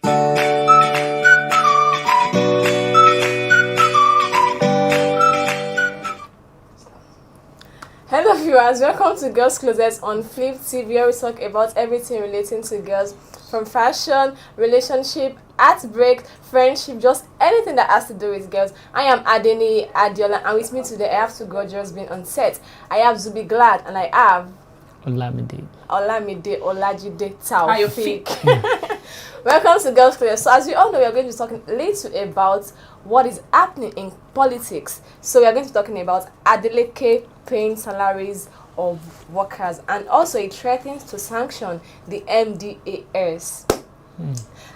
Hello viewers, welcome to Girls Closet on Flip TV, where we talk about everything relating to girls, from fashion, relationship, heartbreak, friendship, just anything that has to do with girls. I am Adeleke, and with me today I have two gorgeous being on set. I have Zubi Glad and I have Olamide Olajide Taufik. Welcome to Girls Closet. So as we all know, we are going to be talking a little about what is happening in politics. So we are going to be talking about Adeleke paying salaries of workers, and also it threatens to sanction the Mdas.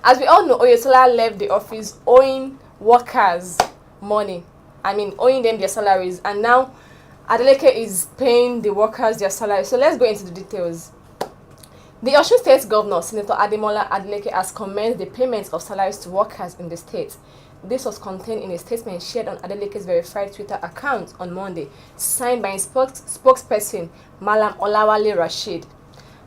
As we all know, Oyetola left the office owing workers money. Owing them their salaries, and now Adeleke is paying the workers their salaries. So let's go into the details. The Osun State Governor, Senator Ademola Adeleke, has commenced the payment of salaries to workers in the state. This was contained in a statement shared on Adeleke's verified Twitter account on Monday, signed by his spokesperson, Malam Olawale Rashid.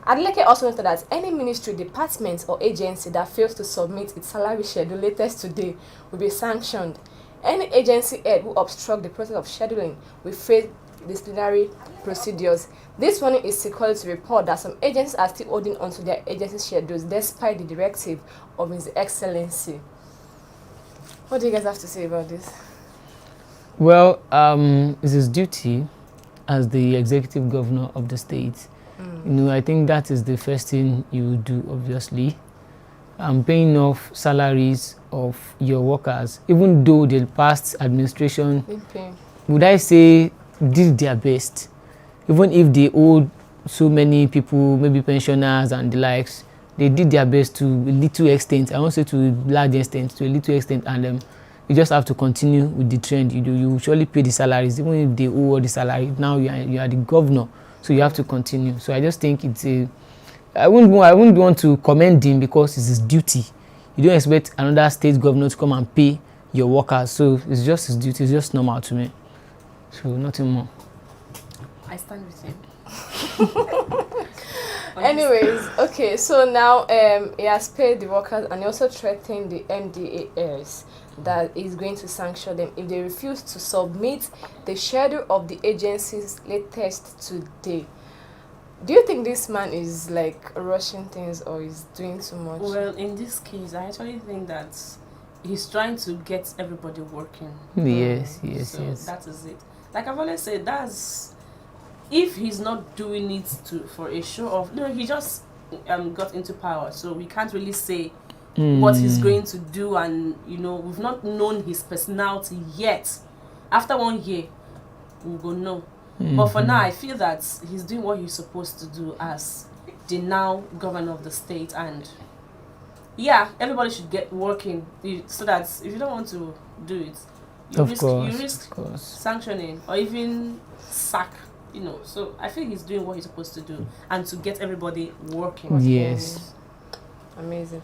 Adeleke also noted that any ministry, department, or agency that fails to submit its salary schedule latest today will be sanctioned. Any agency head who obstructs the process of scheduling will face disciplinary procedures. This morning is equal to report that some agencies are still holding onto their agency schedules despite the directive of His Excellency. What do you guys have to say about this? Well, it's his duty as the executive governor of the state. I think that is the first thing you do, obviously. Paying off salaries of your workers, even though the past administration, would I say, did their best. Even if they owed so many people, maybe pensioners and the likes, they did their best to a little extent. I won't say to a large extent, to a little extent, and you just have to continue with the trend. You surely pay the salaries, even if they owe all the salary. Now you are the governor, so you have to continue. So I just think it's I wouldn't want to commend him because it's his duty. You don't expect another state governor to come and pay your workers, so it's just his duty. It's just normal to me. So nothing more. I stand with him. Anyways, okay, so now he has paid the workers, and he also threatened the Mdas that he's going to sanction them if they refuse to submit the schedule of the agency's latest today. Do you think this man is like rushing things or is doing too much? Well, in this case, I actually think that he's trying to get everybody working. Yes. That is it. Like I've always said, that's if he's not doing it for a show off. No, he just got into power, so we can't really say what he's going to do, and we've not known his personality yet. After 1 year, we will know. But for now, I feel that he's doing what he's supposed to do as the now governor of the state, and yeah, everybody should get working so that if you don't want to do it, you risk sanctioning or even sack. So I feel he's doing what he's supposed to do and to get everybody working. Yes. Amazing.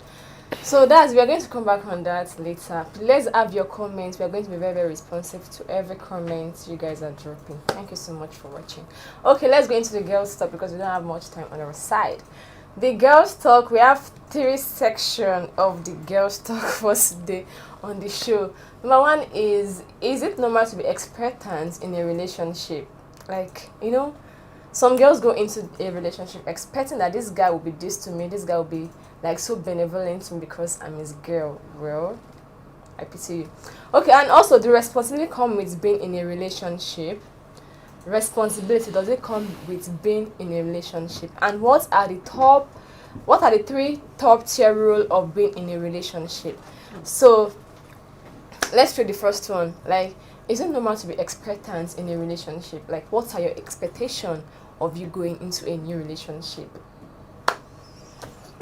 So we are going to come back on that later. Let's have your comments. We are going to be very, very responsive to every comment you guys are dropping. Thank you so much for watching. Okay, let's go into the girls' talk because we don't have much time on our side. The girls' talk, we have 3 sections of the girls' talk for today on the show. Number 1 is it normal to be expectant in a relationship? Like, some girls go into a relationship expecting that this guy will be this to me, this guy will be like so benevolent to me because I'm his girl. Well, I pity you. Okay, and also the responsibility come with being in a relationship. Responsibility, does it come with being in a relationship? And what are the 3 top tier rules of being in a relationship? So let's read the first one. Like, is it normal to be expectant in a relationship? Like, what are your expectations of you going into a new relationship?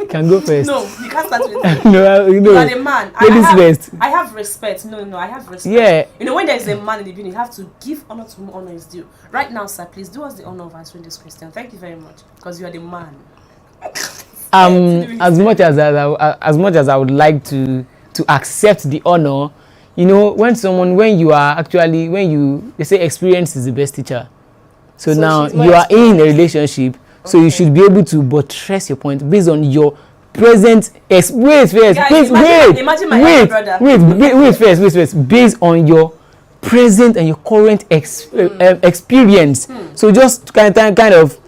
Can go first. No, you can't start with that. No, you are the man. I have respect. No, I have respect. Yeah. When there is a man in the building, you have to give honor to whom honor is due. Right now, sir, please do us the honor of answering this question. Thank you very much, because you are the man. As much as I would like to accept the honor, they say experience is the best teacher. So now you are in a relationship, so you should be able to buttress your point based on your present wait first based on your present and your current experience. So just kind of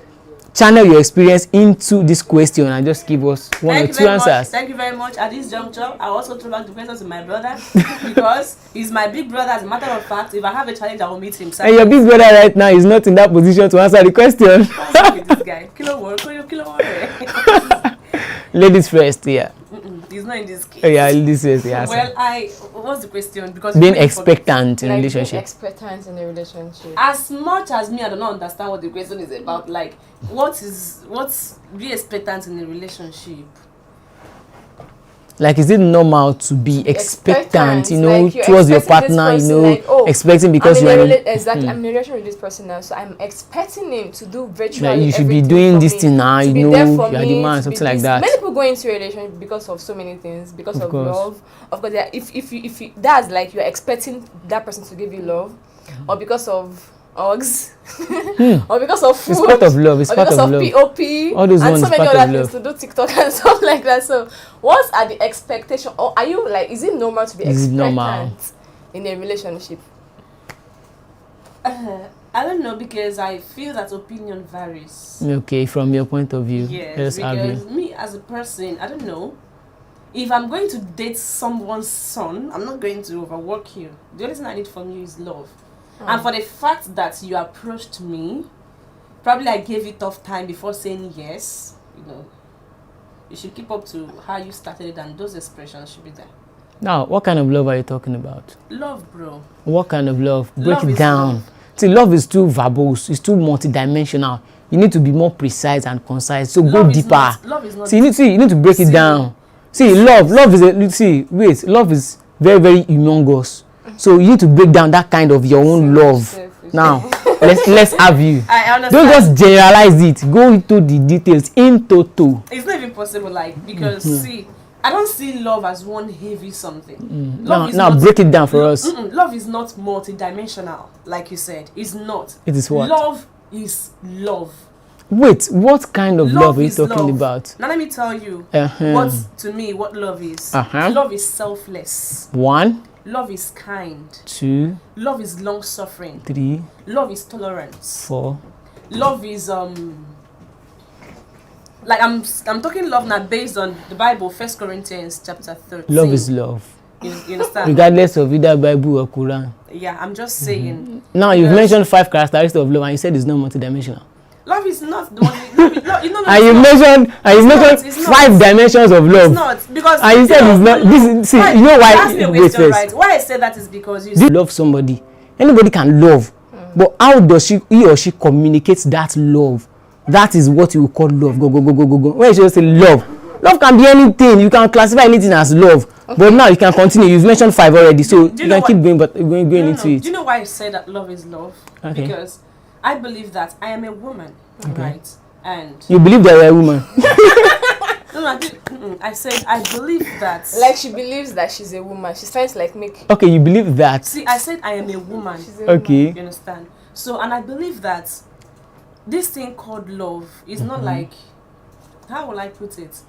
channel your experience into this question and just give us one or two answers. Thank you very much. At this juncture, I also throw back the question to my brother because he's my big brother. As a matter of fact, if I have a challenge, I will meet him. And your big brother right now is not in that position to answer the question. What's wrong with this guy? Kilo. Ladies first, yeah. He's not in this case. Yeah, ladies first, yeah. Well, what's the question? Because being expectant in a relationship. Being expectant in a relationship. As much as me, I do not understand what the question is about. Like, what's be expectant in a relationship? Like, is it normal to be expectant, you know, like towards your partner, you know, like, expecting because you are I'm in a relationship with this person now, so I'm expecting him to do virtually like you should be doing this thing now, you know, you are the man, something like that. Many people go into a relationship because of so many things, because of love. Of course, if you that's like you're expecting that person to give you love, or because of hugs, or because of food, it's part of love. It's part of love. POP, all those and ones so many part other things to do TikTok and stuff like that. So, what are the expectations? Or are you like, is it normal to be expectant in a relationship? I don't know, because I feel that opinion varies. Okay, from your point of view. Yes, because me as a person, I don't know. If I'm going to date someone's son, I'm not going to overwork you. The only thing I need from you is love. And for the fact that you approached me, probably I gave you tough time before saying yes, you know, you should keep up to how you started it, and those expressions should be there. Now, what kind of love are you talking about? Love, bro. What kind of love? Break Love it down. Love. See, love is too verbose. It's too multidimensional. You need to be more precise and concise. So love go deeper. Love is not. See, you need to break it down. See, love is love is very, very humongous. So you need to break down that kind of your own love. Now, let's have you. I understand. Don't just generalize it. Go into the details in toto. It's not even possible, like, because see, I don't see love as one heavy something. Now break it down for us. Love is not multidimensional, like you said. It's not. It is what? Love is love. Wait, what kind of love are you talking about? Now let me tell you what love is. Love is selfless. 1. Love is kind. 2. Love is long suffering. 3. Love is tolerance. 4. Love is like I'm talking love now based on the Bible, 1 Corinthians chapter 13. Love is love. You understand? Regardless of either Bible or Quran. Yeah, I'm just saying. Now you've mentioned 5 characteristics of love and you said it's not multidimensional. Love is not the one. And you mentioned 5 dimensions of love. It's not, because and you said it's not. See, you know why? Wait first. Right. Why I said that is because you love somebody. Anybody can love, but how does he or she communicates that love? That is what you call love. Go. When you just say love can be anything. You can classify anything as love. Okay. But now you can continue. You've mentioned 5 already, so you can keep going. But going into it. Do you know why I say that love is love? Okay. Because I believe that I am a woman, right? And you believe that you're a woman? No, I said I believe that. Like she believes that she's a woman. She's trying to like make. Okay, you believe that. See, I said I am a woman. She's a woman. You understand? So, and I believe that this thing called love is not like, how will I put it?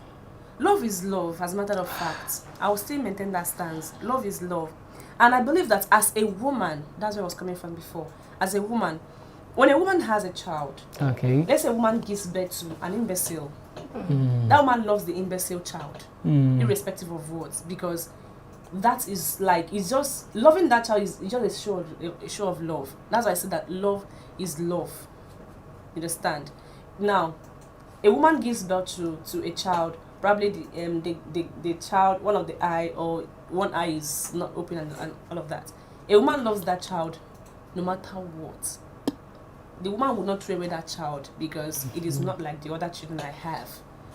Love is love, as a matter of fact. I will still maintain that stance. Love is love. And I believe that as a woman, that's where I was coming from before. As a woman, when a woman has a child, let's say a woman gives birth to an imbecile, that woman loves the imbecile child, irrespective of words, because that is like, it's just, loving that child is just a show of love. That's why I said that love is love. You understand? Now, a woman gives birth to a child, probably the child, one of the eye or one eye is not open and all of that. A woman loves that child no matter what. The woman will not throw away that child because it is not like the other children I have.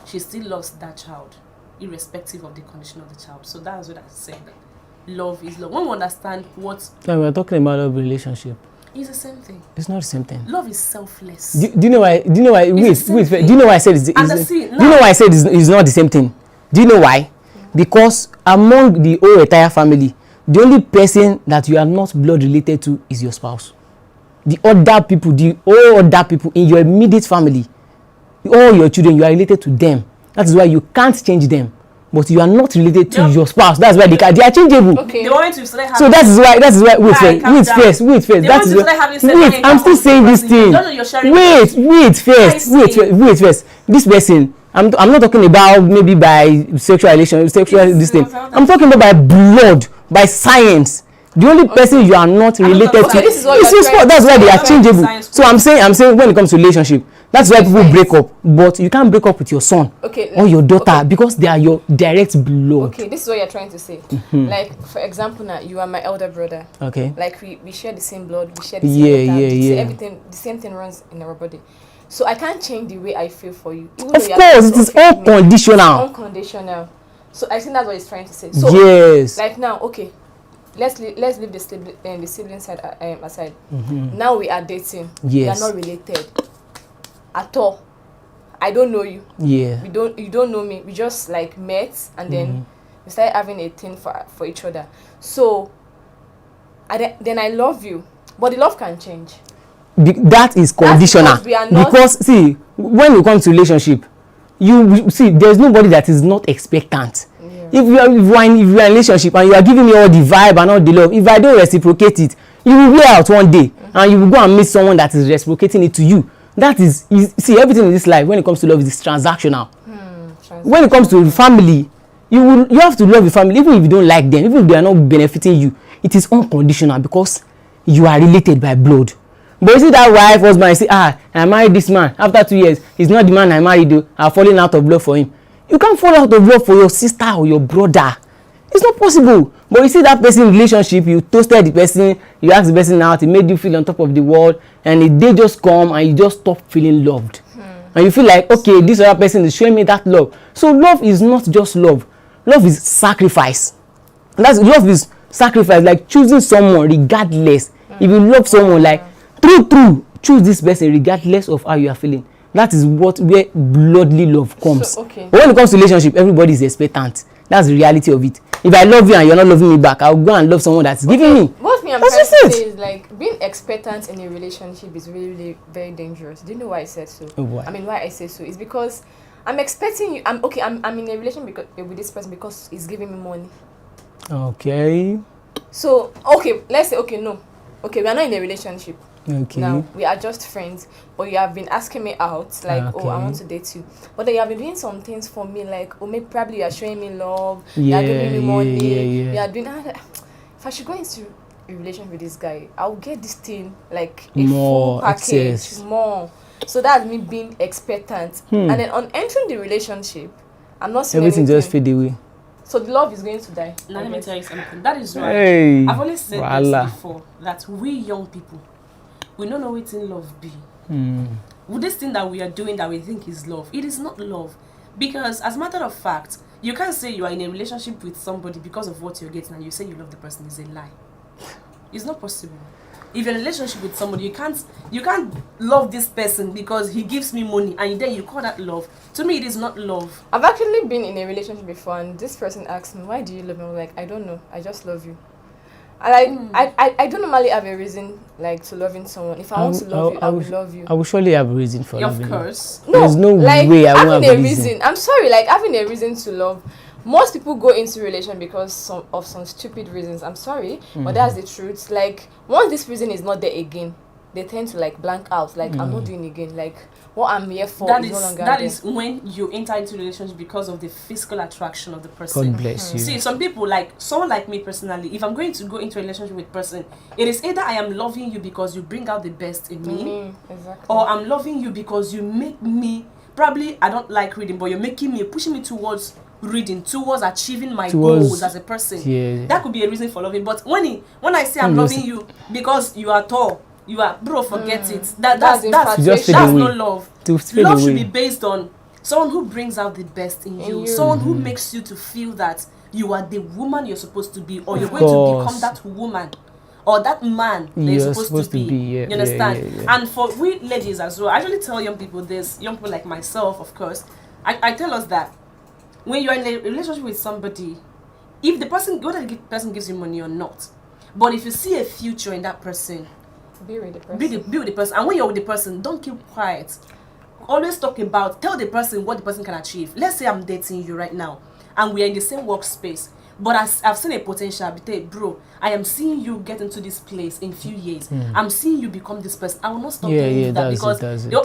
She still loves that child, irrespective of the condition of the child. So that's what I said. Love is love. When we understand what... So we're talking about love relationship. It's the same thing. It's not the same thing. Love is selfless. Do you know why? Do you know why? Wait. Do you know why I said it's not the same thing? Do you know why? Because among the whole entire family, the only person that you are not blood related to is your spouse. All other people in your immediate family, all your children, you are related to them. That is why you can't change them. But you are not related to your spouse. That's why they are changeable. Okay. They want to start having. So that is why wait first. That is wait. I'm still saying this thing. Wait first. This person, I'm not talking about maybe by sexual this thing. I'm talking about by blood, by science. The only person you are not related to is your spouse. That's why they are changeable. So I'm saying when it comes to relationship, that's why people break up. But you can't break up with your son or your daughter because they are your direct blood. Okay, this is what you're trying to say. Like, for example, now you are my elder brother. Okay. Like we share the same blood, we share the same water, everything, the same thing runs in our body. So I can't change the way I feel for you. Of course, it is unconditional. Unconditional. So I think that's what he's trying to say. So yes. Like now, okay. Let's leave the sibling side aside. Now we are dating. Yes. We are not related at all. I don't know you. Yeah. You don't know me. We just like met and then we started having a thing for each other. So then I love you, but the love can change. That is conditional. Because see, when you come to relationship, you see there's nobody that is not expectant. If you are in a relationship and you are giving me all the vibe and all the love, if I don't reciprocate it, you will wear out one day and you will go and meet someone that is reciprocating it to you. That is see, everything in this life when it comes to love is transactional. When it comes to family, you have to love your family even if you don't like them, even if they are not benefiting you. It is unconditional because you are related by blood. But you see that wife, husband, say, I married this man. After 2 years, he's not the man I married. I'm falling out of love for him. You can't fall out of love for your sister or your brother. It's not possible. But you see that person in relationship, you toasted the person, you asked the person out, it made you feel on top of the world, and the day just come and you just stop feeling loved. And you feel like, okay, this other person is showing me that love. So love is not just love. Love is sacrifice. Love is sacrifice, like choosing someone regardless. If you love someone, like true, choose this person regardless of how you are feeling. That is where bloodly love comes. So, okay. But when it comes to relationship, everybody is expectant. That's the reality of it. If I love you and you're not loving me back, I'll go and love someone that's giving me. What I'm trying to say is like being expectant in a relationship is really, really very dangerous. Do you know why I said so? Why? I mean, why I say so is because I'm expecting you. I'm in a relationship with this person because he's giving me money. Okay. So let's say we are not in a relationship. Okay. Now we are just friends, but you have been asking me out, like, I want to date you. But then you have been doing some things for me, like, maybe probably you are showing me love, you are giving me money, you are doing. If I should go into a relationship with this guy, I'll get this thing like a full package, more. So that's me being expectant, and then on entering the relationship, I'm not seeing everything just fade away. So the love is going to die. Now let me tell you something. That is why I've always said this before, that we young people, we don't know what in love be. With this thing that we are doing that we think is love, it is not love. Because as a matter of fact, you can't say you are in a relationship with somebody because of what you're getting and you say you love the person. Is a lie. It's not possible. If you're in a relationship with somebody, you can't love this person because he gives me money and then you call that love. To me, it is not love. I've actually been in a relationship before and this person asked me, why do you love me? I'm like, I don't know. I just love you. I don't normally have a reason like to loving someone. If I want to love you, I will love you. I will surely have a reason for loving you. Of course. No, there's no like, way I won't have a reason. I'm sorry, like having a reason to love. Most people go into relation because of some stupid reasons. I'm sorry, but that's the truth. Like once this reason is not there again, they tend to like blank out. Like I'm not doing it again. Like what I'm here for is no longer that is when you enter into a relationship because of the physical attraction of the person. God bless you. See, some people, like someone like me personally, if I'm going to go into a relationship with a person, it is either I am loving you because you bring out the best in me, exactly. or I'm loving you because you make me, probably I don't like reading, but you're making me, pushing me towards reading, towards achieving my goals as a person. Yeah. That could be a reason for loving. But when I say I'm loving you because you are tall, you are, bro, forget it. That's no love. Love should be based on someone who brings out the best in you. Someone who makes you to feel that you are the woman you're supposed to be, or you're going to become that woman or that man that you're supposed to be. Yeah, you understand? Yeah. And for we ladies as well, I actually tell young people this, young people like myself, of course, I tell us that when you're in a relationship with somebody, if the person, whether the person gives you money or not, but if you see a future in that person, be with the person. Be with the person. And when you're with the person, don't keep quiet. always talk about, tell the person what the person can achieve. Let's say I'm dating you right now and we are in the same workspace, but I've seen a potential. Bro, I am seeing you get into this place in few years. I'm seeing you become this person. I will not stop telling you that, because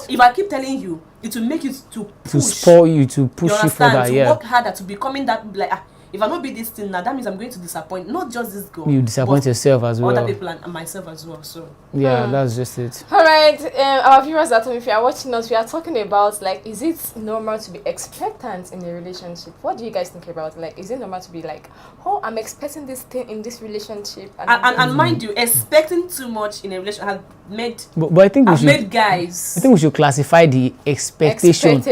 if I keep telling you, it will make you to push, to spoil you, to push you further. To work harder, to becoming that, like, if I not be this thing now, that means I'm going to disappoint not just this girl. You disappoint yourself as well. Other people and myself as well. So yeah, that's just it. All right, our viewers at home, if you are watching us, we are talking about, like, is it normal to be expectant in a relationship? What do you guys think about? Like, is it normal to be like, oh, I'm expecting this thing in this relationship? And mind you, expecting too much in a relationship has made. But I think made guys. I think we should classify the expectations.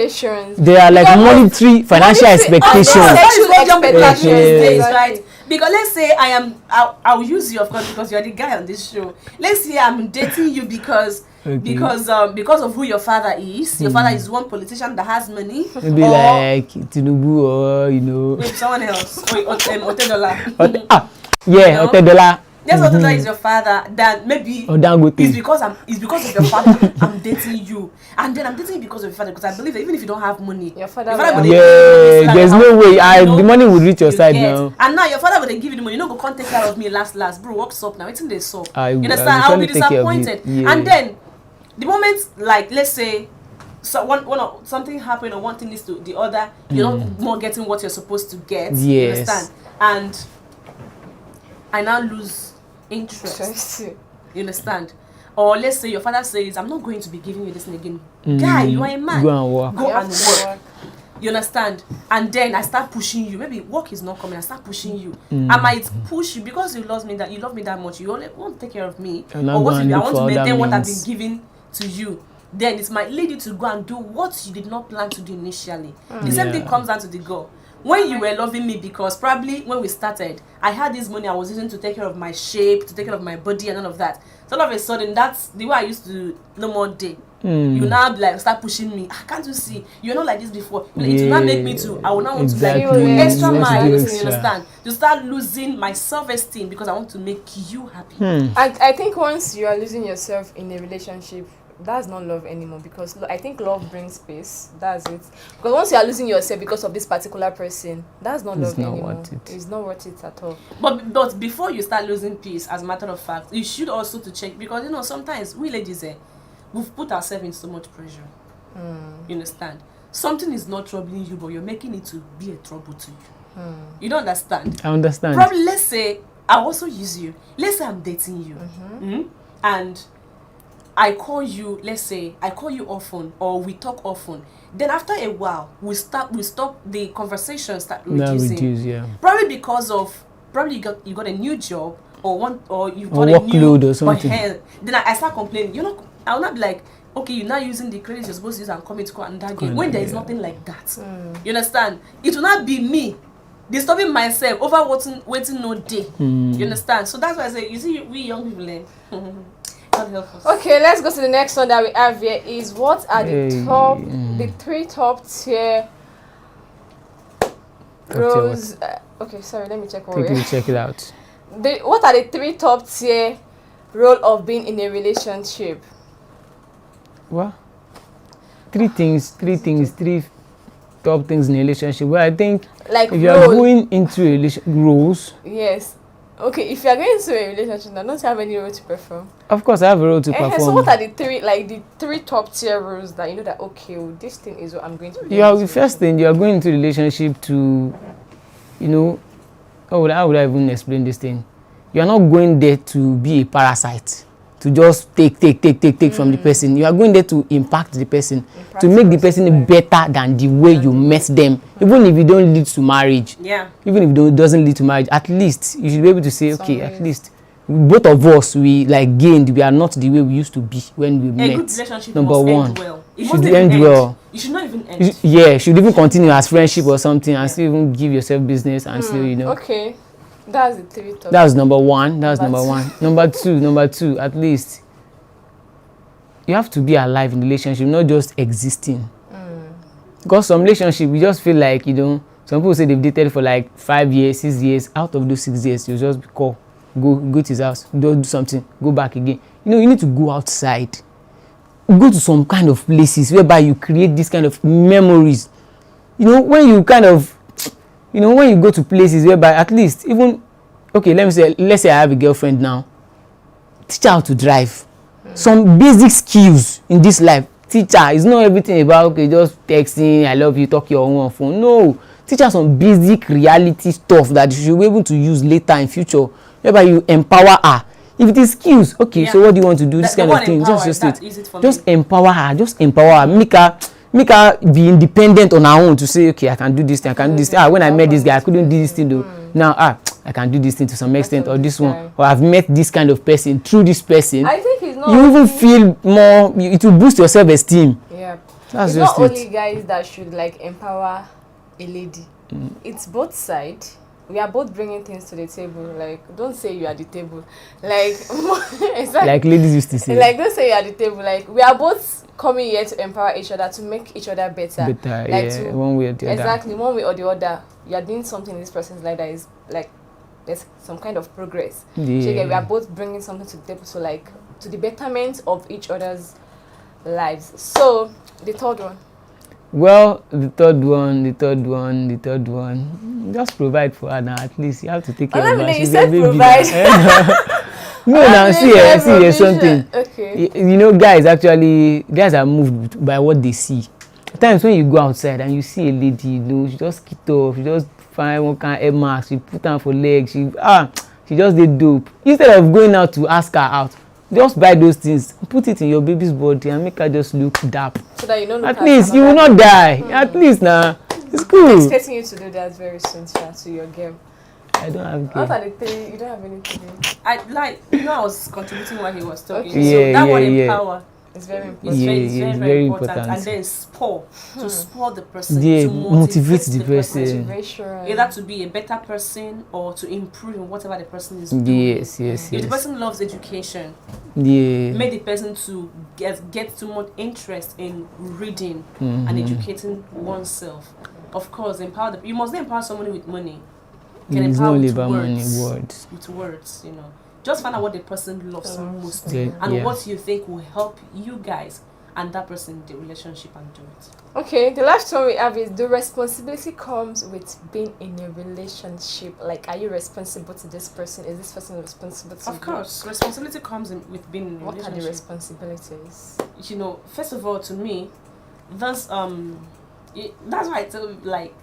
There are like monetary, financial expectations. Right? Because let's say I'll use you, of course, because you're the guy on this show. Let's say I'm dating you because of who your father is. Your father is one politician that has money. Maybe like Tinubu, or maybe someone else. Otedola. Otedola. That's what is your father. That maybe it's because of your father I'm dating you, and then I'm dating you because of your father. Because I believe that even if you don't have money, your father will there's no way the money will reach your side now. And now your father will give you the money. You know, go come take care of me last, bro. What's up now? It's in the soap. You understand? I'll be disappointed. And then the moment, like, let's say, something happened or one thing leads to the other, you're not more getting what you're supposed to get. Yes. You understand? And I now lose interest. You understand? Or let's say your father says, I'm not going to be giving you this thing again. Guy, you are a man. Go and work. Go and work. You understand? And then I start pushing you. Maybe work is not coming. I start pushing you. I might push you because you love me that much. You only want to take care of me. Or what if I want to maintain what I've been giving to you? Then it might lead you to go and do what you did not plan to do initially. The same thing comes down to the girl. When you were loving me, because probably when we started, I had this money I was using to take care of my shape, to take care of my body and all of that. So all of a sudden, that's the way I used to no more day. You now like start pushing me. Can't you see? You're not like this before. It will not make me to. I will not want to like extra mile. You understand? To start losing my self-esteem because I want to make you happy. I think once you are losing yourself in a relationship, that's not love anymore, because I think love brings peace. That's it. Because once you are losing yourself because of this particular person, that's not love anymore. It's not worth it at all. But before you start losing peace, as a matter of fact, you should also to check, because sometimes we ladies we've put ourselves in so much pressure. You understand? Something is not troubling you, but you're making it to be a trouble to you. You don't understand? I understand. Probably, let's say I also use you. Let's say I'm dating you, and I call you, let's say, I call you often, or we talk often. Then after a while, we stop the conversation start reducing. Probably because of, you got a new job, or you've got a new workload or something. Then I start complaining. I will not be like, okay, you're not using the credits you're supposed to use and coming to and that game. When there is nothing like that. You understand? It will not be me disturbing myself over waiting no day. You understand? So that's why I say, you see, we young people Okay, let's go to the next one that we have here. Is what are the three top tier roles? Okay, sorry, let me check. Check it out. What are the three top tier role of being in a relationship? What? Three top things in a relationship. Well, I think like if you are going into a relationship, roles. Yes. Okay, if you are going into a relationship, now don't you have any role to perform? Of course, I have a role to perform. So what are the three top tier roles that you know that this thing is what I'm going to be? The first thing, you are going into a relationship to, how would I even explain this thing? You are not going there to be a parasite, to just take from the person. You are going there to impact the person, to make the person better than the way you met them. Even if it don't lead to marriage, even if it doesn't lead to marriage, at least you should be able to say, okay, at least both of us, we gained. We are not the way we used to be when we met. A good relationship Number must one, end well. It should end well. You should not even end. Yeah, should even continue as friendship or something, and still even give yourself business and still, Okay. That's the three top. That's number one. Number two, at least you have to be alive in the relationship, not just existing. Because some relationship, you just feel like, some people say they've dated for like 5 years, 6 years. Out of those 6 years, you just go to his house, do something, go back again. You need to go outside. go to some kind of places whereby you create this kind of memories. You know, when you kind of, you know, when you go to places whereby at least even, okay, let's say I have a girlfriend now, teach her how to drive. Some basic skills in this life. Teach her. It's not everything about, okay, just texting, I love you, talk your own on phone. No. Teach her some basic reality stuff that you should be able to use later in future, whereby you empower her. If it is skills, okay, so what do you want to do? This kind of thing. Just empower her. Just empower her. Make her be independent on her own to say, okay, I can do this thing, I can do this thing. When I met this guy, I couldn't do this thing though. Now, I can do this thing to some extent, or this one, or I've met this kind of person. Through this person, I think it's not you even feel more. It will boost your self-esteem. Yeah, that's it's just not only guys that should like empower a lady. It's both sides. We are both bringing things to the table. Like, don't say you are the table. Like, like ladies used to say. Like, don't say you are the table. Like, we are both coming here to empower each other, to make each other better. Better, like, yeah. One way or the other. Exactly, one way or the other. You are doing something in this person's life that is like, there's some kind of progress. Yeah. So again, we are both bringing something to the table. So like, to the betterment of each other's lives. So the third one. Well, the third one, just provide for her now. At least you have to take care of her. You said provide. No, now see, there's something. Okay. You know, guys are moved by what they see. At times when you go outside and you see a lady, you know, she just get off, she just find one kind of hair mask, she put on for legs, she just did dope. Instead of going out to ask her out, just buy those things, put it in your baby's body and make her just look dap. So that you don't look at least you will not die. At least now, it's cool. I'm expecting you to do that very soon, to your girl. I don't have girl. What are the three? You don't have anything. I was contributing while he was talking. Okay. So that one empower. It's very important. It's very important. And then spur the person to motivate the person. Either to be a better person or to improve in whatever the person is doing. Yes. If the person loves education, make the person to get too much interest in reading and educating oneself. Of course, you must not empower somebody with money. You can empower with words. With words, you know. Just find out what the person loves most and what you think will help you guys and that person in the relationship and do it. Okay, the last one we have is, the responsibility comes with being in a relationship. Like, are you responsible to this person? Is this person responsible to you? Of course, responsibility comes with being in a relationship. What are the responsibilities? You know, first of all, to me, that's why I tell you, like,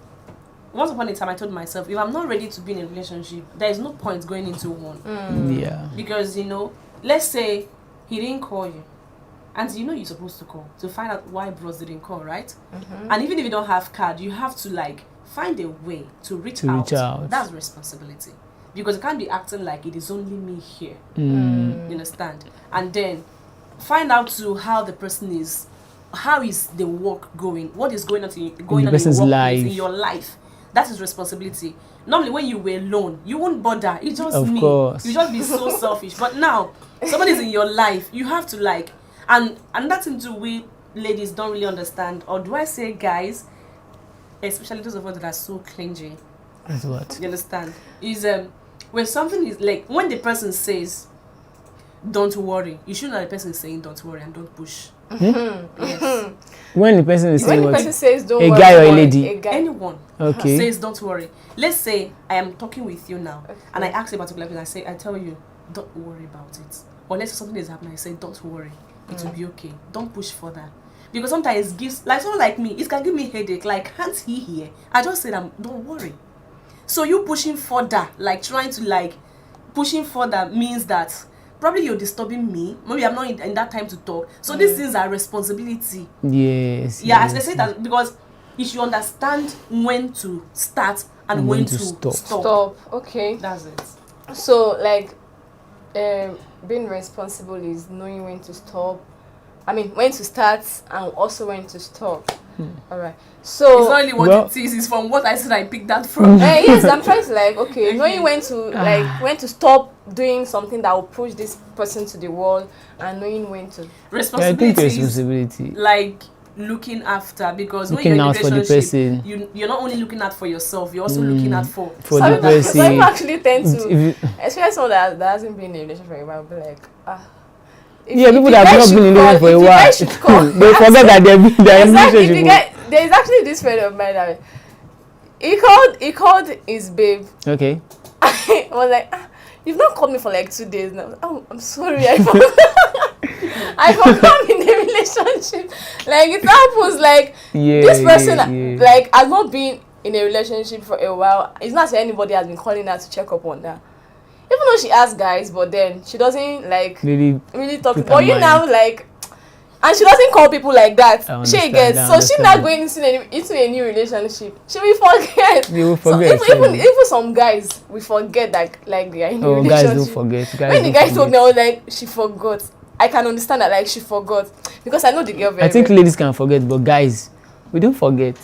once upon a time I told myself, if I'm not ready to be in a relationship, there is no point going into one. Yeah. Because, you know, let's say he didn't call you, and you know you're supposed to call to find out why bros didn't call, right? And even if you don't have card, you have to like find a way to reach out. That's responsibility. Because you can't be acting like it is only me here. You understand? And then find out to how the person is, how is the work going, what is going on in your life. That is responsibility. Normally when you were alone, you won't bother. It's just me. Course. You just be so selfish. But now somebody's in your life, you have to like, and that's into we ladies don't really understand, or do I say guys, especially those of us that are so clingy. That's what. You understand? Is when something is like, when the person says don't worry, you should know the person is saying don't worry and don't push. Yes. When the person is saying, when the person says don't worry, a guy or a lady, anyone says don't worry. Let's say I am talking with you now, and I ask a particular person, I tell you don't worry about it. Or let's say something is happening, I say don't worry, it will be okay. Don't push further, because sometimes it gives, like someone like me, it can give me headache. Like, can't he hear? I just said don't worry. So you pushing further, like trying to like pushing further means that probably you're disturbing me. Maybe I'm not in that time to talk. So these things are responsibility. Yes. Yeah, as I say that, because you should understand when to start and when to stop. Okay. That's it. So like, being responsible is knowing when to stop. I mean, when to start and also when to stop. All right. So it's not only what it is. It's from what I said. I picked that from. Yes, I'm trying to like, okay, knowing when to stop doing something that will push this person to the wall, and knowing when to. Responsibility. I think responsibility. Like looking after, because looking when you're in a relationship, you're not only looking out for yourself, you're also looking out for the person. Some actually tend to, especially someone that hasn't been in a relationship for a while, be like, People that have not been in relationship for a while, they forget that they're in relationship. There's actually this friend of mine that he called his babe. Okay. I was like, you've not called me for like 2 days now. Oh, I'm sorry. I forgot. I forgot I'm in a relationship. Like, it happens. Like, this person like has not been in a relationship for a while. It's not as if anybody has been calling her to check up on her. Even though she has guys, but then she doesn't like really talk. But you now like, and she doesn't call people like that. She gets so she's not going into a new relationship. She will forget. You will forget. So even some guys will forget that like they are in a relationship. Guys don't forget. When the guy told me, I was like, she forgot. I can understand that, like, she forgot because I know the girl very I think well. ladies can forget, but guys, we don't forget.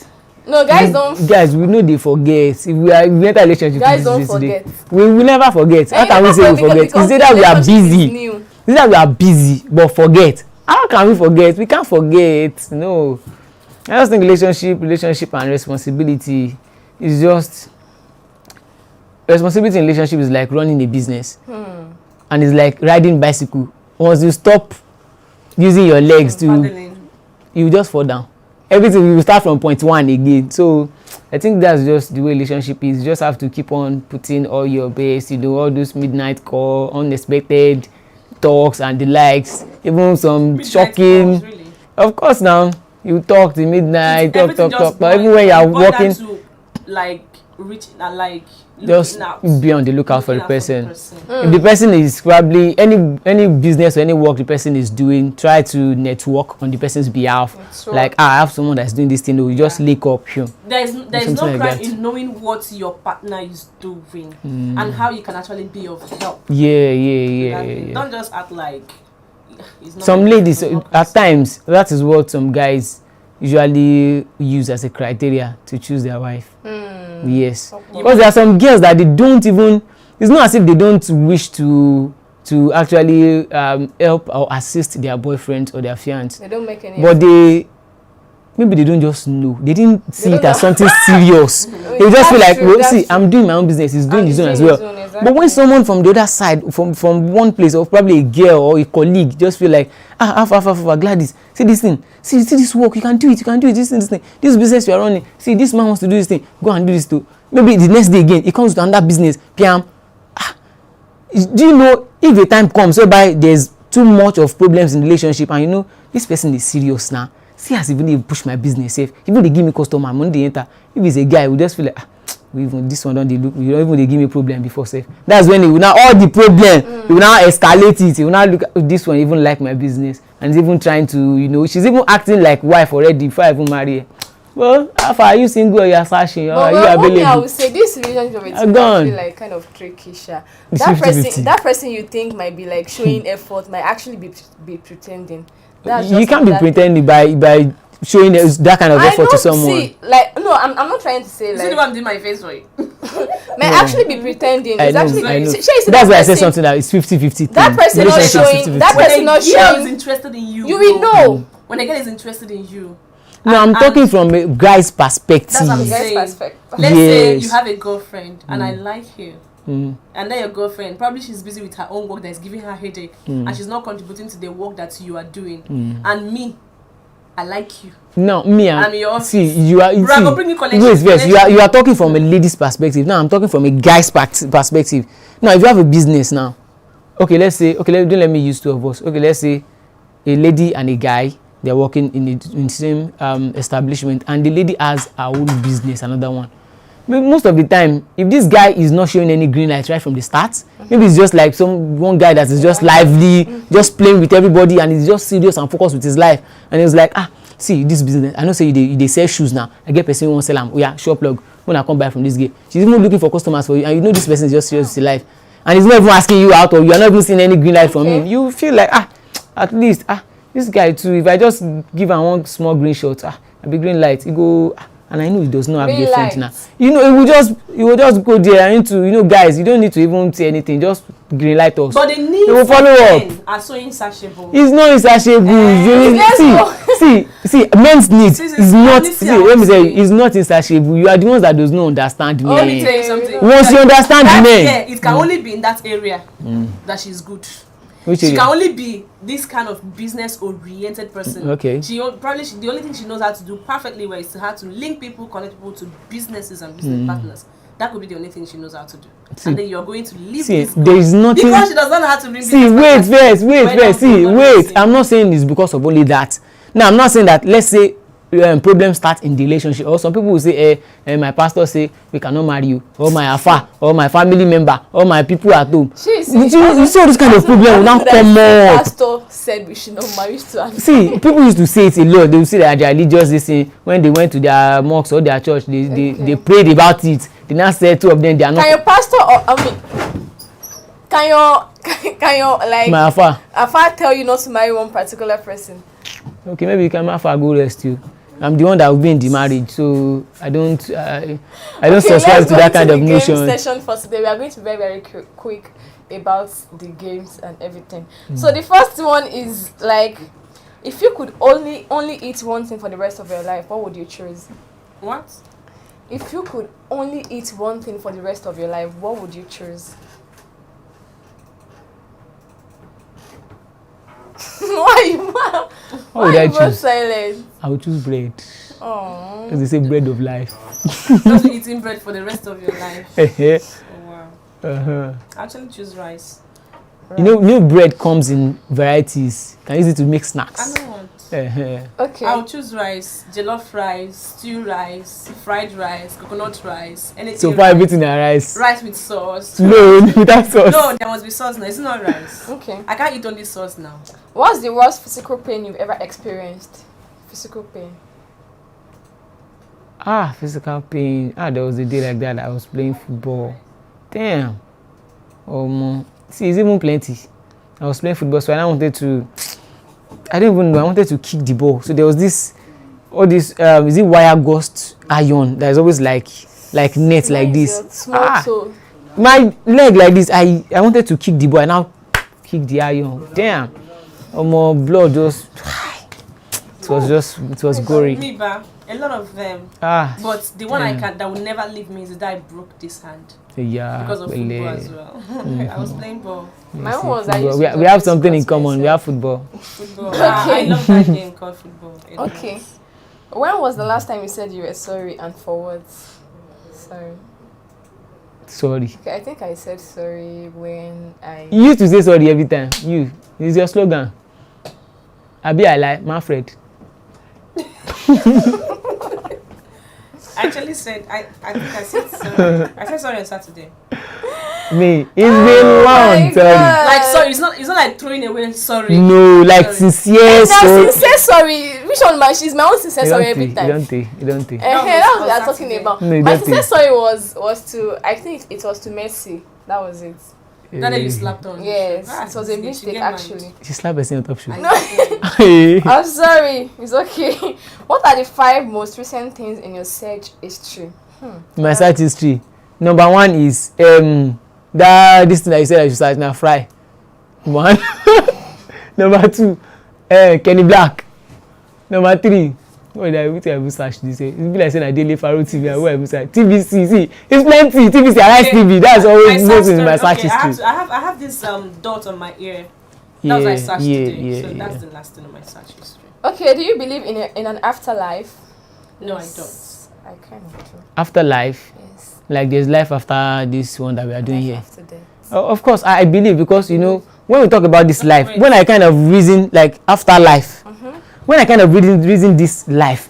No, guys don't. Guys, we know they forget. If we enter a relationship, guys don't forget. We will never forget. How can we say we forget? Is it that we are busy? Is it that we are busy but forget? How can we forget? We can't forget. No. I just think relationship and responsibility is just. Responsibility in relationship is like running a business, and it's like riding bicycle. Once you stop using your legs you just fall down. Everything will start from point one again. So I think that's just the way relationship is. You just have to keep on putting all your best, all those midnight call, unexpected talks and the likes, even some midnight shocking calls, really? Of course now you talk till midnight, talk, but even when you are working to like reach like just be on the lookout for the person. If the person is probably any business or any work the person is doing, try to network on the person's behalf. Like, I have someone that's doing this thing, you just link up. There's no crime in knowing what your partner is doing and how you can actually be of help. Yeah. Don't just act like it's not. Some ladies at times, that is what some guys usually use as a criteria to choose their wife. Yes, because there are some girls that they don't even, it's not as if they don't wish to actually help or assist their boyfriend or their fiance. They don't make any but maybe they don't just know. They didn't see it as something serious. They just feel like, well, see, I'm doing my own business, he's doing his own as well. But when someone from the other side, from one place, or probably a girl or a colleague, just feel like, Gladys, see this thing, see this work, you can do it, this thing, this business you are running, see this man wants to do this thing, go and do this too. Maybe the next day again, he comes to another business, Piam. Do you know, if the time comes whereby there's too much of problems in the relationship and this person is serious now, see as even they push my business safe, even they give me customer money they enter, if it's a guy, we just feel like, even this one don't they look, even they give me problem before safe. That's when he will now all the problem, he will now escalate it, he will now look at this one even like my business, and he's even trying to, she's even acting like wife already before I even marry her. Well, how far are you single or you are searching? Are you available? I would say this relationship is actually like kind of tricky. That person you think might be like showing effort might actually be pretending. You can't be pretending by showing that kind of effort to someone. See, like, no, I'm not trying to say like. See the one I'm doing my face for you. May actually be pretending. I know. That's why I said something that is 50-50. That person not showing. That person not showing. Is interested in you. You will know when a girl is interested in you. No, I'm talking from a guy's perspective. That's what I'm saying. Let's say you have a girlfriend and I like you. And then your girlfriend, probably she's busy with her own work that is giving her headache and she's not contributing to the work that you are doing. And me, I like you. No, me, I'm your office. See, you are. You are talking from a lady's perspective. Now I'm talking from a guy's perspective. Now, if you have a business now, okay, let's say, don't let me use two of us. Okay, let's say a lady and a guy, they're working in the same establishment, and the lady has her own business, another one. But most of the time, if this guy is not showing any green light right from the start, maybe it's just like one guy that is just lively, just playing with everybody, and he's just serious and focused with his life. And he's like, see, this business, I know say they sell shoes now. I get person who wants to sell them. Oh yeah, shop plug. When I come back from this gate, she's even looking for customers for you, and this person is just serious with his life. And he's not even asking you out, or you are not even seeing any green light from him. You feel like, at least, this guy too, if I just give him one small green shot, a big green light, he go, and I know he does not have a friend now. It will just go there into, guys, you don't need to even say anything, just green light us. But the needs will follow up. Are so insatiable. It's not insatiable. See, men's needs is not, let me tell you, it's not insatiable. You are the ones that does not understand men. Let me tell you something. Once you understand men. It can only be in that area that she's good. Which she area? can only be this kind of business-oriented person. Okay. The only thing she knows how to do perfectly well is how to link people, connect people to businesses and business partners. That could be the only thing she knows how to do. See, and then you're going to leave see, this there is nothing. because she does not know how to bring See, business partners. wait. I'm not saying it's because of only that. Now, I'm not saying that. Let's say problems start in the relationship, or some people will say, my pastor say we cannot marry you, or my afa, or my family member, or my people at home. You see all this kind of problem will now come up. Pastor said we should not marry to. See, people used to say it a lot. They will say that they are religious. They say when they went to their mosque or their church, they prayed about it. They now said two of them they are not. Can your pastor, can your like my afa tell you not to marry one particular person? Okay, maybe you can afa go rest you. I'm the one that will be in the marriage, so I don't subscribe to that kind of notion. Session for today. We are going to be very, very quick about the games and everything. So the first one is like, if you could only eat one thing for the rest of your life, what would you choose? What? If you could only eat one thing for the rest of your life, what would you choose? Why would I choose? Silent? I would choose bread. Oh. As they say, bread of life. Just be eating bread for the rest of your life. Oh, wow. I actually choose rice. You know, bread comes in varieties. Can use it to make snacks. I don't want. Okay. I'll choose rice, jollof rice, stew rice, fried rice, coconut rice, anything. So far, everything is rice. Rice with sauce. No, without sauce. No, there must be sauce now. It's not rice. Okay. I can't eat only sauce now. What's the worst physical pain you've ever experienced? Physical pain. Physical pain. There was a day like that I was playing football. Damn. See, it's even plenty. I was playing football, so I don't even know. I wanted to kick the ball. So there was is it wire ghost iron that is always like net like this. My leg like this. I wanted to kick the ball. I now kick the iron. Damn. Blood just. It was gory. Me, a lot of them. But the one that will never leave me is that I broke this hand. Yeah. Because of football as well. I was playing ball. My one was we have something in common. We have football. Football. I love that game called football. Okay. When was the last time you said you were sorry and for what? Sorry. Okay, I think I said sorry when I. You used to say sorry every time. It's your slogan. Abi I lie, Manfred. I actually said I think I said sorry. I said sorry on Saturday. Me, it's been long. Sorry. Like sorry, it's not like throwing away sorry. No, like sincere. Sincere sorry. Which one, man? She's my own sincere sorry every time. You don't think. That's what we are talking about. No, my sincere sorry was to, I think it was to Mercy. That was it. That day you slapped on. Yes, it was a mistake actually. She slapped us in the top shoe. No, I'm sorry. It's okay. What are the 5 most recent things in your search history? My search history. Number 1 is this thing that you said I should search now, fry. 1. Number 2, Kenny Black. Number 3. What did I search this? It's like saying Adeleke TV. What I search? TVC. See, it's plenty. TVC, Arise TV. That's always goes in my search history. I have this dot on my ear. That's what I searched today. So that's the last thing on my search history. Okay, do you believe in an afterlife? No, yes. I don't. I kind of do. Afterlife? Yes. Like there's life after this one that we are doing here. After death. Of course, I believe because when we talk about this life, when I kind of reason like afterlife. When I kind of reason this life,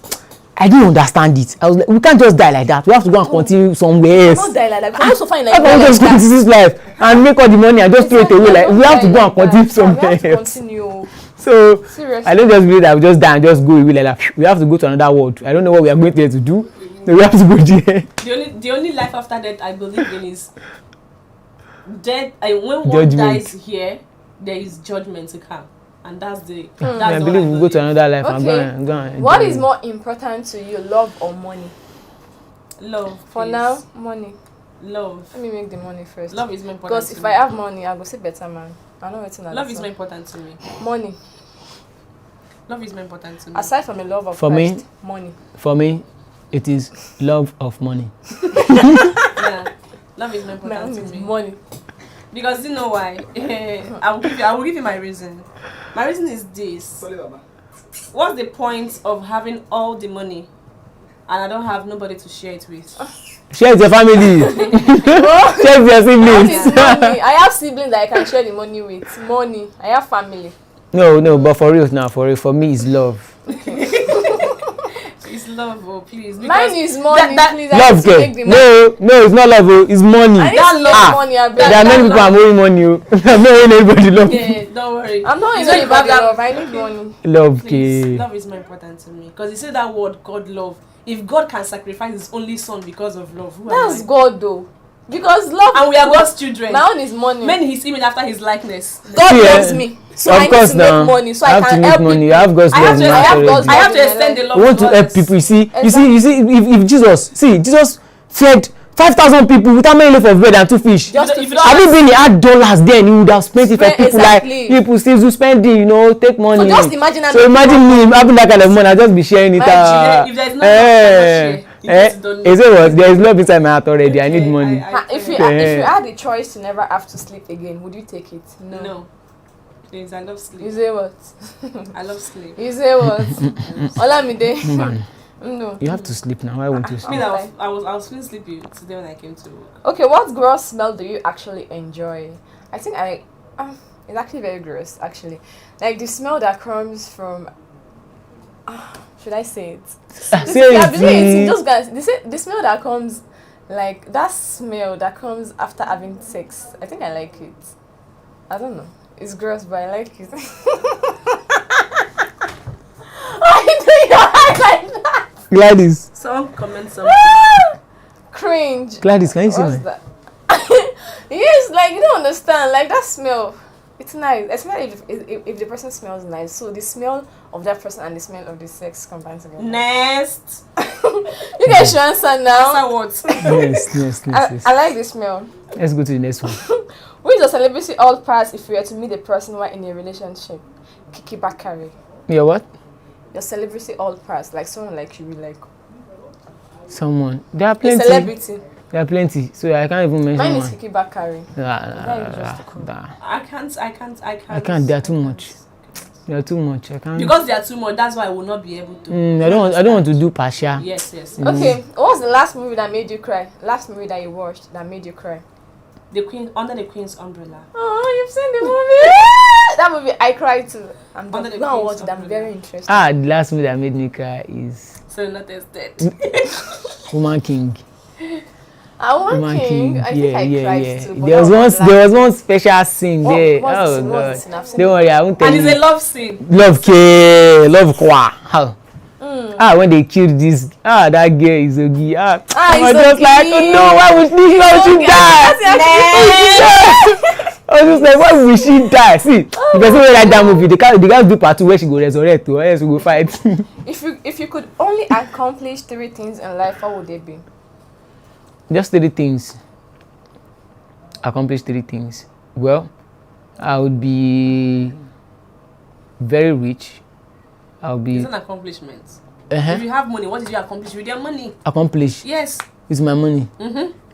I didn't understand it. I was like, we can't just die like that. We have to go and continue somewhere else. Not die like that. We cannot find like I can't just continue this life and make all the money and just throw it away. Like we have to go and continue somewhere else. Continue. So seriously. I don't just believe that we just die and just go away like that. We have to go to another world. I don't know what we are going there to do. So we have to go there. The only life after death I believe in is death. When one dies here, there is judgment to come. And that's the. I believe we'll go to another life. Okay. I'm going. What is more important to you, love or money? Love. For now, money. Love. Let me make the money first. Love is more important. Because if I have money, I go see better man. I know it's not. Love is more important to me. Money. Love is more important to me. Aside from the love of for Christ, me, money. For me, it is love of money. Yeah. Love is more important to me. Money. Because you know why? I will give you my reason. My reason is this. What's the point of having all the money and I don't have nobody to share it with? Share with your family. Share with your siblings. Money. I have siblings that I can share the money with. Money. I have family. No, but for real now, for me, it's love. It's love, oh please. Mine is money, please. Love, no, it's not love, it's money. I need to love money. There are many people I'm owing money. I'm not owing anybody love. Yeah, don't worry. I'm not owing anybody love. I need money. Love, please. Love is more important to me. Because you say that word, God love. If God can sacrifice his only son because of love, who that's God though. Because love, and we are God's children. My own is money. Made in his image after his likeness. God loves me, so I need to make money. So I can help people. I have God's love. I have to extend the love. We want to help people. You see, if Jesus fed 5,000 people with how many loaf of bread and 2 fish. Have you been had dollars then he would have spent it for people like people still spending, take money. So just imagine me having that kind of money, I'll just be sharing it. If there is no is it what? There is love inside my heart already. I need money. If you had the choice to never have to sleep again, would you take it? No. Please, I love sleep. You say what? I love sleep. You say what? Olamide. No. You have to sleep now. Why won't you sleep? I was feeling sleepy today when I came to work. Okay, what gross smell do you actually enjoy? I think it's actually very gross, actually. Like the smell that comes from. Should I say it? The smell that comes, like that smell that comes after having sex. I think I like it. I don't know. It's gross, but I like it. Why do your eyes like that? Gladys. Someone comment something. Cringe. Gladys, can you see What's that? Yes, like you don't understand. Like that smell. It's nice, especially if the person smells nice. So the smell of that person and the smell of the sex combined together. Next. You guys should answer now. Answer what? Yes. I like the smell. Let's go to the next one. Who is your celebrity all pass if you were to meet the person while in a relationship? Kiki Bakari. Your what? Your celebrity all pass, like someone like you will like. Someone. There are plenty. A celebrity. There are plenty, so I can't even mention mine one. Mine is Kiki Bakari. I can't. They are too much. They are too much. I can't. Because they are too much, that's why I will not be able to. I don't want to do partial. Yes. Okay, what was the last movie that made you cry? Last movie that you watched that made you cry? Under the Queen's Umbrella. Oh, you've seen the movie? That movie, I cried too. I'm going to watch it. I'm very interested. The last movie that made me cry is Serenata is dead. Woman King. Woman King. I think I cried too. There was one special scene there. Oh God! Don't worry, I won't tell you. And it's a love scene. Love kwa. How? When they killed this, that girl is Ogi. I was just like, oh no, why would she die? I was just like, why would she die? See, the person who write that movie, the guys do part 2 where she go resurrect or else we go fight. If you could only accomplish 3 things in life, what would they be? Just 3 things. Accomplish 3 things. Well, I would be very rich. It's an accomplishment. If you have money, what did you accomplish with your money? Accomplish? Yes. It's my money.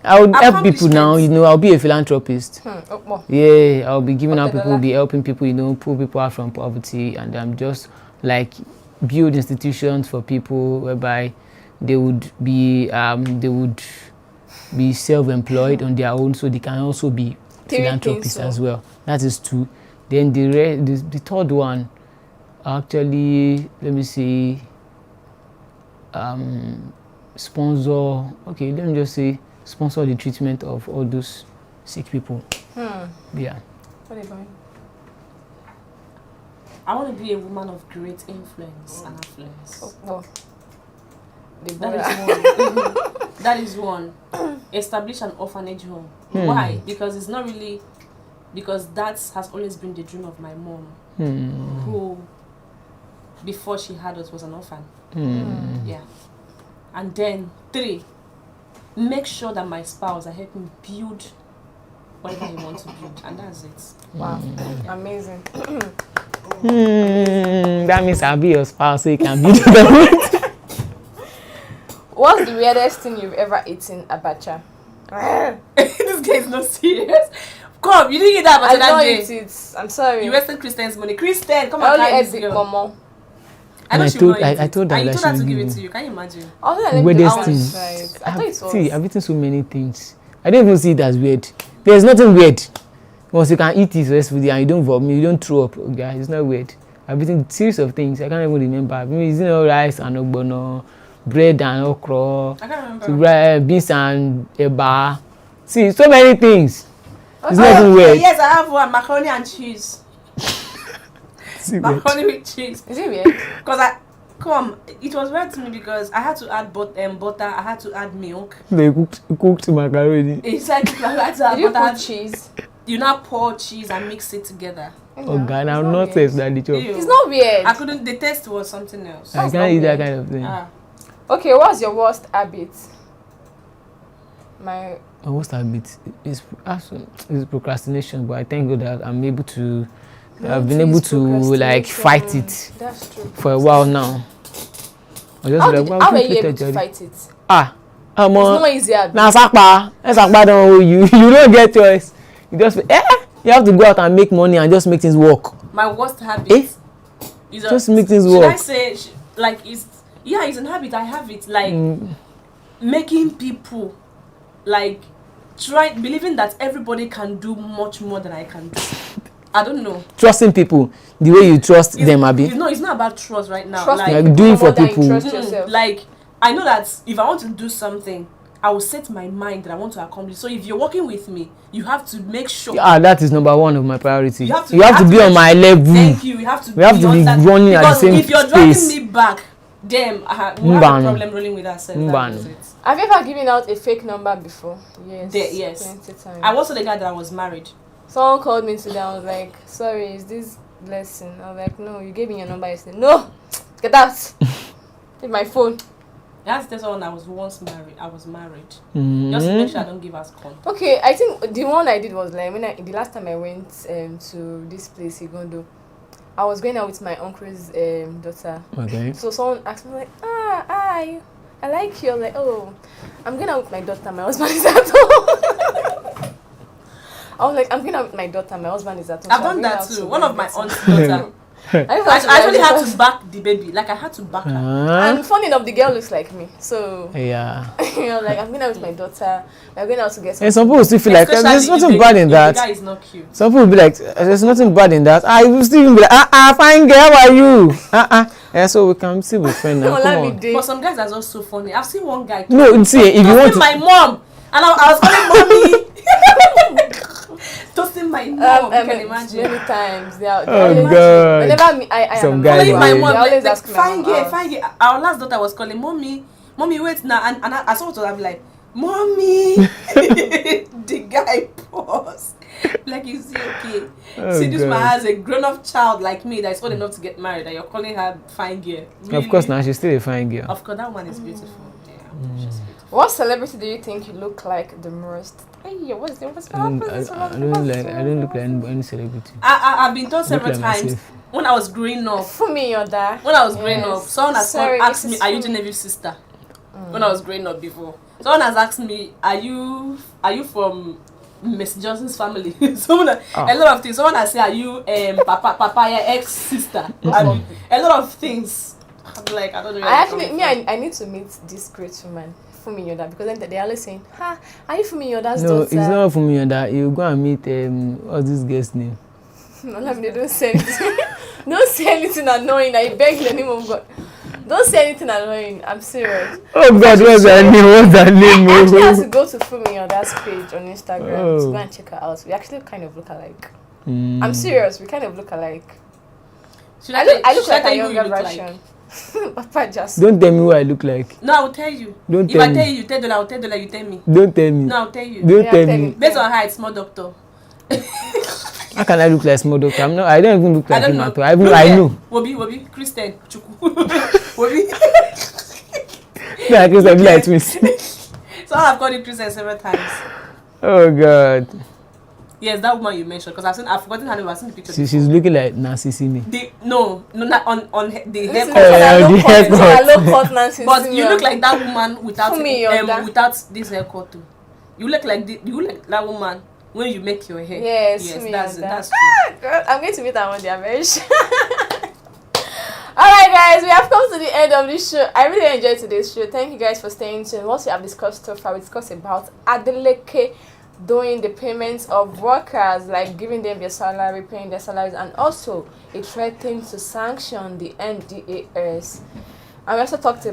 I would help people now, I'll be a philanthropist. Yeah, I'll be giving out people, be helping people, pull people out from poverty, and just like build institutions for people whereby they would be self-employed on their own, so they can also be philanthropists as well. That is 2. Then the third one, actually, let me see, sponsor the treatment of all those sick people. Yeah. What are you doing? I want to be a woman of great influence and affluence. That is one. Establish an orphanage home. Why? Because it's not really, because that has always been the dream of my mom, who before she had us was an orphan. Yeah. And then 3, make sure that my spouse are helping build whatever he wants to build, and that's it. Wow. Amazing. That means I'll be your spouse so you can build the What's the weirdest thing you've ever eaten, Abacha? This guy is not serious. Come, you didn't eat that I but that don't day. eat it. I'm sorry. You wasting Christian's money. Christian, come I and only carry ate this Big girl. Momo. I know And she will not eat I it. told her And you that told her she to will give give it me. to you. Can you imagine? I was like, Weirdest let me things. do it. I thought it was. See, I've eaten so many things. I don't even see it as weird. There's nothing weird. Once you can eat it restfully and you don't vomit, you don't throw up, okay, it's not weird. I've eaten series of things. I can't even remember. Maybe it's rice and ogbono, bread and okra, I can't remember. beans and eba. See, so many things. It's Okay. not even weird. Yes, I have one. Macaroni and cheese. See, weird. Macaroni with cheese. Is it weird? Because it was weird to me because I had to add butter, I had to add milk. They cooked macaroni. It's like I had to add Did you butter. put cheese? You now pour cheese and mix it together. Oh God, It's I'm not weird. safe that the chop. Ew. It's not weird. I couldn't. The taste was something else. I That's can't not eat that weird. kind of thing. Okay, what's your worst habit? My What's that bit? It's procrastination, but I thank God that I'm able to. I've been able to like fight it That's true. for a while now. I just How, like, how were you able to fight it? It's I'm not easy. Abi. now sakpa don't owe you. You don't get choice. You just you have to go out and make money and just make things work. My worst habit. Is Just make things should work. I say it's an habit. I have it like making people like believing that everybody can do much more than I can do. I don't know. Trusting people the way you trust them, Abi. It's not about trust right now. Trust Like, Like doing for more than you people. trust yourself. like I know that if I want to do something, I will set my mind that I want to accomplish. So if you're working with me, you have to make sure. That is number one of my priority. You have to be on my level. Thank you. We have to. We have to be on that. running at the Because same if you're dragging pace. me back, damn, we have a problem rolling with ourselves. That is it. Have you ever given out a fake number before? Yes. Yes. 20 times. I was the guy that I was married. Someone called me today. I was like, "Sorry, is this blessing?" I was like, "No, you gave me your number yesterday." No, get out. Take my phone. That's the one I was once married. I was married. Just to make sure I don't give us con. Okay, I think the one I did was like the last time I went to this place, Igondo, I was going out with my uncle's daughter. Okay. So someone asked me like, I like you. I'm like, oh, I'm going out with my daughter. My husband is at home. I was like, I'm going out with my daughter. My husband is at home. I've So I'm done going that out too. to One of my daughter. aunt's daughter. I actually had to back the baby. Like I had to back her. And funny enough, the girl looks like me. So Yeah. you know, like I'm going out with my daughter. We're going out to get And some people still feel like there's Especially nothing if bad in The that. guy is not cute. Some people be like, there's nothing bad in that. I will still be like, fine girl, how are you? Yeah, so we can still be friends now. Come on. But some guys are just so funny. I've seen one guy. No, see, if you want to. my mom, and I was calling mommy. Toasting my mom. You can imagine. Many times. They are, Oh, they God. Whenever I Some am guys Calling my They mom. always Like, ask my fine mom girl, out. fine girl. Our last daughter was calling mommy, wait now, and I saw her. I'm like, mommy. The guy paused. Like, is he okay? Oh, See, this God. man has a grown-up child like me that is old enough to get married, and you're calling her fine girl. Really? Of course, now she's still a fine girl. Of course, that one is beautiful. Yeah, she's beautiful. What celebrity do you think you look like the most? Hey, what's I don't look like any celebrity. I've been told several Look like times myself. when I was growing up. For me, you're that. When I was growing up, someone has Sorry, asked me, Mrs. "Are you Fumi. Genevieve's sister?" When I was growing up before, someone has asked me, "Are you from Miss Johnson's family?" A lot of things. Someone has said, "Are you Papaya ex sister?" A lot of things. I'm like, I don't know. I need to meet this great woman, Fumi Yoda, because then they're always saying, "Ha, are you Fumi Yoda's No, daughter?" it's not for me that you go and meet what's this girl's name? No, they don't say anything. Don't say anything annoying. I beg in the name of God. Don't say anything annoying. I'm serious. Oh God, what's her name? What's her name? I actually have to go to Fumi Yoda's page on Instagram to Oh. go and check her out. We actually kind of look alike. Mm. I'm serious. We kind of look alike. Should I look should I like tell a you who you younger look version. like? Papa just. Don't tell me who I look like. No, I will tell you. Don't If tell I me. tell you, $10, I will $10. You tell me. Don't tell me. No, I'll tell you. Don't Yeah, tell tell me. me. Based on height, small doctor. How can I look like small doctor? I don't even look I like don't him know. at all. I know. Wobi, Christian, Chuku. Wobi. No, I guess I be like twins. So I've called you Christian several times. Oh God. Yes, that woman you mentioned, because I've forgotten her name. I've seen the picture. She's looking like Nancy Simi. No, not on the Listen, haircut. the haircut. low cut Nancy But you Simeon. look like that woman without Fumi Yoda. without this haircut too. You look like that woman when you make your hair. Yes, that's true. Girl, I'm going to meet her one day. I'm very sure. Alright guys, we have come to the end of this show. I really enjoyed today's show. Thank you guys for staying tuned. What we have discussed so far, we discussed about Adeleke doing the payments of workers, like giving them their salary, paying their salaries, and also it threatened to sanction the Mdas. And we also talked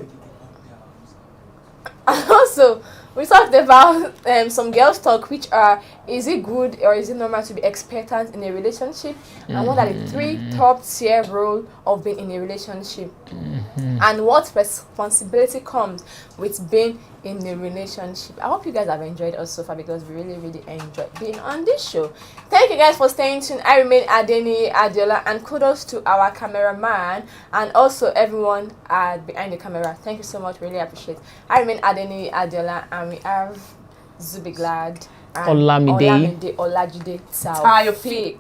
we talked about some girls talk, which are, is it good or is it normal to be expectant in a relationship, and what are the 3 top tier role of being in a relationship, and what responsibility comes with being in a relationship. I hope you guys have enjoyed us so far, because we really enjoyed being on this show. Thank you guys for staying tuned. I remain Adeola, and kudos to our cameraman and also everyone behind the camera. Thank you so much, really appreciate it. I remain Adeola, and we have Zubiglad and Olamide Olajide Thr3.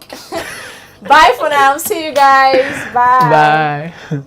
Bye for now. See you guys. Bye. Bye.